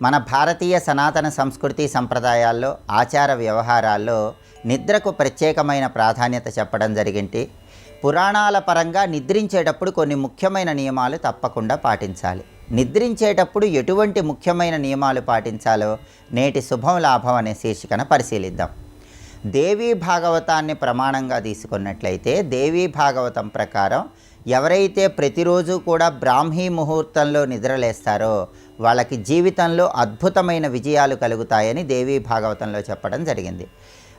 మన భారతీయ సనాతన సంస్కృతి సంప్రదాయాల్లో ఆచార వ్యవహారాల్లో నిద్రకు ప్రత్యేకమైన ప్రాధాన్యత చెప్పడం జరిగింది. పురాణాల పరంగా నిద్రించేటప్పుడు కొన్ని ముఖ్యమైన నియమాలు తప్పకుండా పాటించాలి. నిద్రించేటప్పుడు ఎటువంటి ముఖ్యమైన నియమాలు పాటించాలో నేటి శుభం లాభం అనే శీర్షికన పరిశీలిద్దాం. దేవీ భాగవతాన్ని ప్రమాణంగా తీసుకున్నట్లయితే దేవీ భాగవతం ప్రకారం ఎవరైతే ప్రతిరోజు కూడా బ్రాహ్మీ ముహూర్తంలో నిద్రలేస్తారో వాళ్ళకి జీవితంలో అద్భుతమైన విజయాలు కలుగుతాయని దేవీ భాగవతంలో చెప్పడం జరిగింది.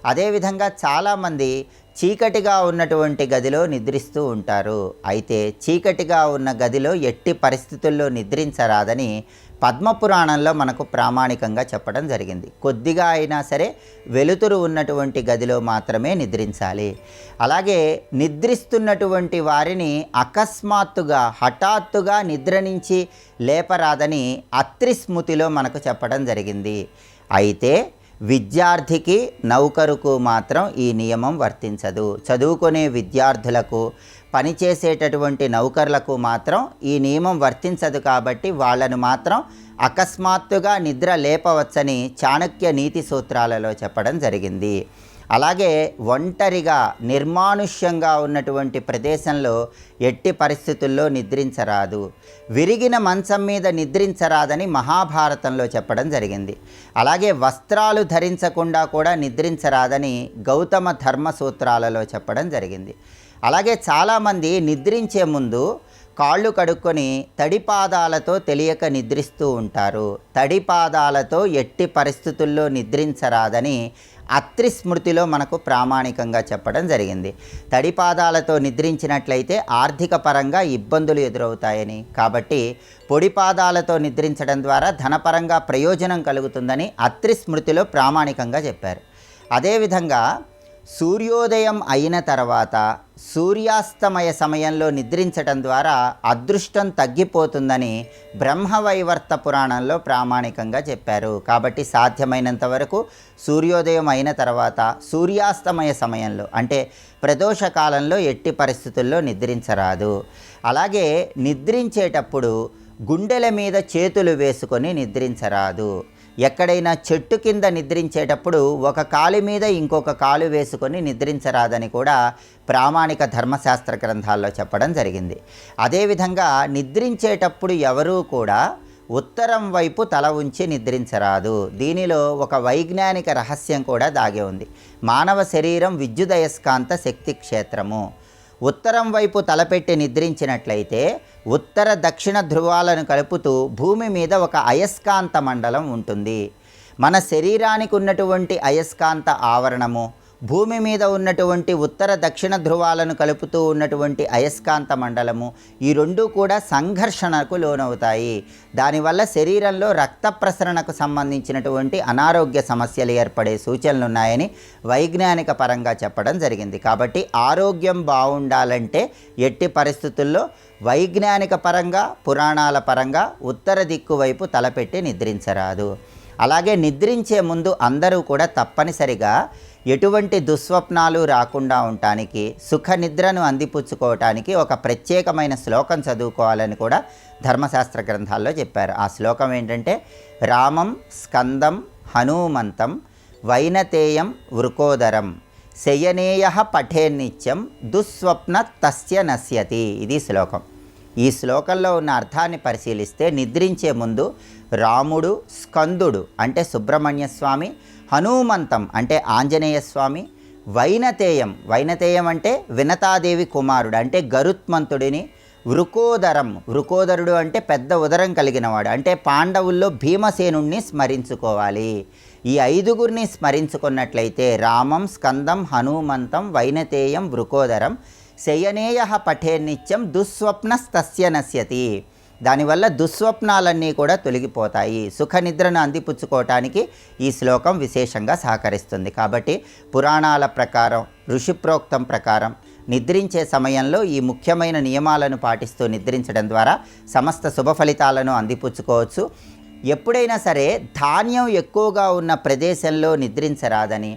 అదేవిధంగా చాలామంది చీకటిగా ఉన్నటువంటి గదిలో నిద్రిస్తూ ఉంటారు. అయితే చీకటిగా ఉన్న గదిలో ఎట్టి పరిస్థితుల్లో నిద్రించరాదని పద్మపురాణంలో మనకు ప్రామాణికంగా చెప్పడం జరిగింది. కొద్దిగా అయినా సరే వెలుతురు ఉన్నటువంటి గదిలో మాత్రమే నిద్రించాలి. అలాగే నిద్రిస్తున్నటువంటి వారిని అకస్మాత్తుగా హఠాత్తుగా నిద్ర నుంచి లేపరాదని అత్రి స్మృతిలో మనకు చెప్పడం జరిగింది. అయితే విద్యార్థికి నౌకరుకు మాత్రం ఈ నియమం వర్తించదు. చదువుకునే విద్యార్థులకు పనిచేసేటటువంటి నౌకర్లకు మాత్రం ఈ నియమం వర్తించదు. కాబట్టి వాళ్ళను మాత్రం అకస్మాత్తుగా నిద్ర లేపవచ్చని చాణక్య నీతి సూత్రాలలో చెప్పడం జరిగింది. అలాగే ఒంటరిగా నిర్మానుష్యంగా ఉన్నటువంటి ప్రదేశంలో ఎట్టి పరిస్థితుల్లో నిద్రించరాదు. విరిగిన మంచం మీద నిద్రించరాదని మహాభారతంలో చెప్పడం జరిగింది. అలాగే వస్త్రాలు ధరించకుండా కూడా నిద్రించరాదని గౌతమ ధర్మ సూత్రాలలో చెప్పడం జరిగింది. అలాగే చాలామంది నిద్రించే ముందు కాళ్ళు కడుక్కొని తడిపాదాలతో తెలియక నిద్రిస్తూ ఉంటారు. తడిపాదాలతో ఎట్టి పరిస్థితుల్లో నిద్రించరాదని అత్రి స్మృతిలో మనకు ప్రామాణికంగా చెప్పడం జరిగింది. తడిపాదాలతో నిద్రించినట్లయితే ఆర్థిక పరంగా ఇబ్బందులు ఎదురవుతాయని, కాబట్టి పొడి పాదాలతో నిద్రించడం ద్వారా ధనపరంగా ప్రయోజనం కలుగుతుందని అత్రి స్మృతిలో ప్రామాణికంగా చెప్పారు. అదేవిధంగా సూర్యోదయం అయిన తర్వాత సూర్యాస్తమయ సమయంలో నిద్రించటం ద్వారా అదృష్టం తగ్గిపోతుందని బ్రహ్మవైవర్త పురాణంలో ప్రామాణికంగా చెప్పారు. కాబట్టి సాధ్యమైనంత వరకు సూర్యోదయం అయిన తర్వాత సూర్యాస్తమయ సమయంలో అంటే ప్రదోష కాలంలో ఎట్టి పరిస్థితుల్లో నిద్రించరాదు. అలాగే నిద్రించేటప్పుడు గుండెల మీద చేతులు వేసుకొని నిద్రించరాదు. ఎక్కడైనా చెట్టు కింద నిద్రించేటప్పుడు ఒక కాలు మీద ఇంకొక కాలు వేసుకొని నిద్రించరాదని కూడా ప్రామాణిక ధర్మశాస్త్ర గ్రంథాల్లో చెప్పడం జరిగింది. అదేవిధంగా నిద్రించేటప్పుడు ఎవరూ కూడా ఉత్తరం వైపు తల ఉంచి నిద్రించరాదు. దీనిలో ఒక వైజ్ఞానిక రహస్యం కూడా దాగి ఉంది. మానవ శరీరం విద్యుదయస్కాంత శక్తి క్షేత్రము. ఉత్తరం వైపు తలపెట్టి నిద్రించినట్లయితే ఉత్తర దక్షిణ ధ్రువాలను కలుపుతూ భూమి మీద ఒక అయస్కాంత మండలం ఉంటుంది. మన శరీరానికి ఉన్నటువంటి అయస్కాంత ఆవరణము, భూమి మీద ఉన్నటువంటి ఉత్తర దక్షిణ ధ్రువాలను కలుపుతూ ఉన్నటువంటి అయస్కాంత మండలము, ఈ రెండు కూడా సంఘర్షణకు లోనవుతాయి. దానివల్ల శరీరంలో రక్త ప్రసరణకు సంబంధించినటువంటి అనారోగ్య సమస్యలు ఏర్పడే సూచనలు ఉన్నాయని వైజ్ఞానిక పరంగా చెప్పడం జరిగింది. కాబట్టి ఆరోగ్యం బాగుండాలంటే ఎట్టి పరిస్థితుల్లో వైజ్ఞానిక పరంగా పురాణాల పరంగా ఉత్తర దిక్కు వైపు తలపెట్టి నిద్రించరాదు. అలాగే నిద్రించే ముందు అందరూ కూడా తప్పనిసరిగా ఎటువంటి దుస్వప్నాలు రాకుండా ఉండటానికి, సుఖ నిద్రను అందిపుచ్చుకోవటానికి ఒక ప్రత్యేకమైన శ్లోకం చదువుకోవాలని కూడా ధర్మశాస్త్ర గ్రంథాల్లో చెప్పారు. ఆ శ్లోకం ఏంటంటే రామం స్కందం హనుమంతం వైనతేయం వృకోదరం శయనేయ పఠేన్నిత్యం దుస్వప్న తస్య నశ్యతి. ఇది శ్లోకం. ఈ శ్లోకంలో ఉన్న అర్థాన్ని పరిశీలిస్తే నిద్రించే ముందు రాముడు, స్కందుడు అంటే సుబ్రహ్మణ్య స్వామి, హనుమంతం అంటే ఆంజనేయ స్వామి, వైనతేయం, వైనతేయం అంటే వినతాదేవి కుమారుడు అంటే గరుత్మంతుడిని, వృకోదరం, వృకోదరుడు అంటే పెద్ద ఉదరం కలిగినవాడు అంటే పాండవుల్లో భీమసేనుణ్ణి స్మరించుకోవాలి. ఈ ఐదుగురిని స్మరించుకున్నట్లయితే రామం స్కందం హనుమంతం వైనతేయం వృకోదరం శయనేయ పఠేన్నిత్యం దుస్వప్నస్తస్య నశ్యతి. దానివల్ల దుస్వప్నాలన్నీ కూడా తొలగిపోతాయి. సుఖనిద్రను అందిపుచ్చుకోవటానికి ఈ శ్లోకం విశేషంగా సహకరిస్తుంది. కాబట్టి పురాణాల ప్రకారం, ఋషిప్రోక్తం ప్రకారం నిద్రించే సమయంలో ఈ ముఖ్యమైన నియమాలను పాటిస్తూ నిద్రించడం ద్వారా సమస్త శుభ ఫలితాలను అందిపుచ్చుకోవచ్చు. ఎప్పుడైనా సరే ధాన్యం ఎక్కువగా ఉన్న ప్రదేశంలో నిద్రించరాదని,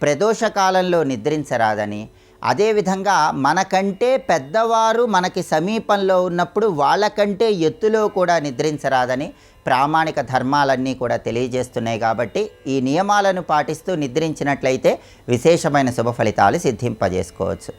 ప్రదోషకాలంలో నిద్రించరాదని, అదేవిధంగా మనకంటే పెద్దవారు మనకి సమీపంలో ఉన్నప్పుడు వాళ్ళకంటే ఎత్తులో కూడా నిద్రించరాదని ప్రామాణిక ధర్మాలన్నీ కూడా తెలియజేస్తున్నాయి. కాబట్టి ఈ నియమాలను పాటిస్తూ నిద్రించినట్లయితే విశేషమైన శుభ ఫలితాలు సిద్ధింపజేసుకోవచ్చు.